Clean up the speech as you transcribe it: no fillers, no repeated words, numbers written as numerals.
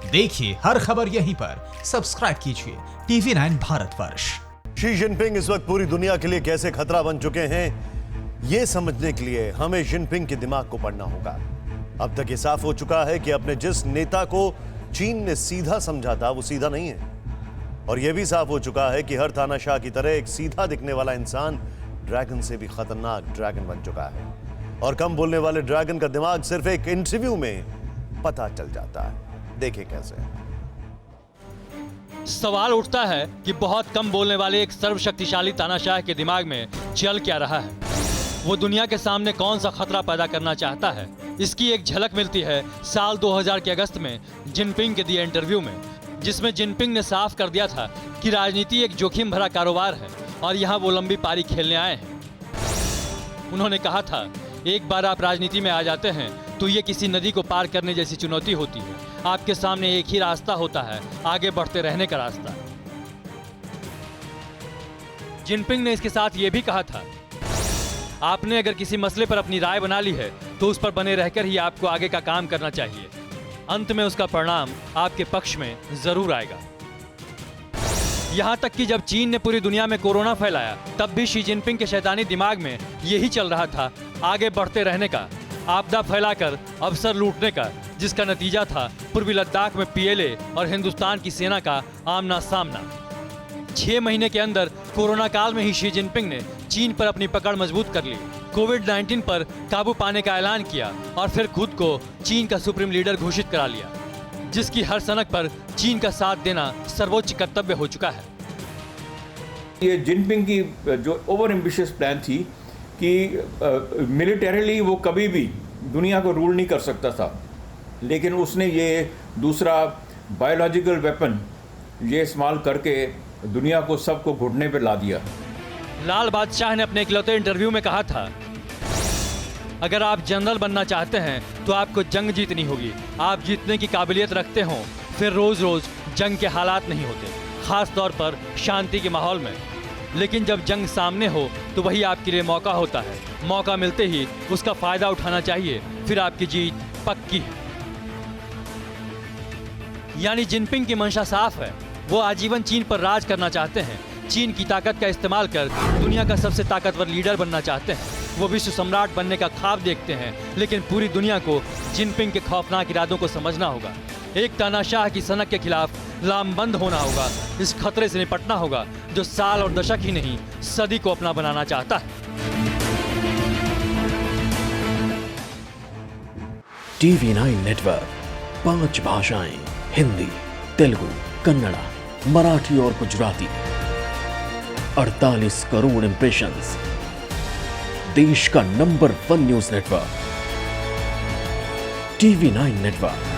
देखिए हर खबर यहीं पर, सब्सक्राइब कीजिए TV9 भारतवर्ष। शी जिनपिंग इस वक्त पूरी दुनिया के लिए कैसे खतरा बन चुके हैं, ये समझने के लिए हमें जिनपिंग के दिमाग को पढ़ना होगा। अब तक ये साफ हो चुका है कि अपने जिस नेता को चीन ने सीधा समझा था वो सीधा नहीं है, और यह भी साफ हो चुका है कि हर तानाशाह की तरह एक सीधा दिखने वाला इंसान ड्रैगन से भी खतरनाक ड्रैगन बन चुका है, और कम बोलने वाले ड्रैगन का दिमाग सिर्फ एक इंटरव्यू में पता चल जाता है। देखिए कैसे। सवाल उठता है कि बहुत कम बोलने वाले एक सर्वशक्तिशाली तानाशाह के दिमाग में चल क्या रहा है। वो दुनिया के सामने कौन सा खतरा पैदा करना चाहता है, इसकी एक झलक मिलती है साल 2000 के अगस्त में जिनपिंग के दिए इंटरव्यू में, जिसमें जिनपिंग ने साफ कर दिया था कि राजनीति एक जोखिम भरा कारोबार है और यहाँ वो लंबी पारी खेलने आए हैं। उन्होंने कहा था, एक बार आप राजनीति में आ जाते हैं तो ये किसी नदी को पार करने जैसी चुनौती होती है। आपके सामने एक ही रास्ता होता है, आगे बढ़ते रहने का रास्ता। जिनपिंग ने इसके साथ ये भी कहा था, आपने अगर किसी मसले पर अपनी राय बना ली है तो उस पर बने रहकर ही आपको आगे का काम करना चाहिए। अंत में उसका परिणाम आपके पक्ष में जरूर आएगा। यहाँ तक कि जब चीन ने पूरी दुनिया में कोरोना फैलाया, तब भी शी जिनपिंग के शैतानी दिमाग में यही चल रहा था, आगे बढ़ते रहने का, आपदा फैलाकर अवसर लूटने का, जिसका नतीजा था पूर्वी लद्दाख में PLA और हिंदुस्तान की सेना का आमना सामना। 6 महीने के अंदर कोरोना काल में ही शी जिनपिंग ने चीन पर अपनी पकड़ मजबूत कर ली, कोविड-19 पर काबू पाने का ऐलान किया और फिर खुद को चीन का सुप्रीम लीडर घोषित करा लिया, जिसकी हर सनक पर चीन का साथ देना सर्वोच्च कर्तव्य हो चुका है। ये जिनपिंग की जो ओवर एम्बिशियस प्लान थी कि मिलिटरीली वो कभी भी दुनिया को रूल नहीं कर सकता था, लेकिन उसने ये दूसरा बायोलॉजिकल वेपन ये इस्तेमाल करके दुनिया को सबको घुटने पे ला दिया। लाल बादशाह ने अपने इकलौते इंटरव्यू में कहा था, अगर आप जनरल बनना चाहते हैं तो आपको जंग जीतनी होगी। आप जीतने की काबिलियत रखते हो, फिर रोज रोज जंग के हालात नहीं होते, खास तौर पर शांति के माहौल में। लेकिन जब जंग सामने हो तो वही आपके लिए मौका होता है। मौका मिलते ही उसका फायदा उठाना चाहिए, फिर आपकी जीत पक्की है। यानी जिनपिंग की मंशा साफ है, वो आजीवन चीन पर राज करना चाहते हैं। चीन की ताकत का इस्तेमाल कर दुनिया का सबसे ताकतवर लीडर बनना चाहते हैं। वो विश्व सम्राट बनने का ख्वाब देखते हैं, लेकिन पूरी दुनिया को जिनपिंग के खौफनाक इरादों को समझना होगा। एक तानाशाह की सनक के खिलाफ लामबंद होना होगा। इस खतरे से निपटना होगा जो साल और दशक ही नहीं, सदी को अपना बनाना चाहता है। TV9 नेटवर्क 5 भाषाएं, हिंदी, तेलुगु, कन्नड़ा, मराठी और गुजराती। 48 करोड़ इंप्रेशंस। देश का number 1 news network TV9 network.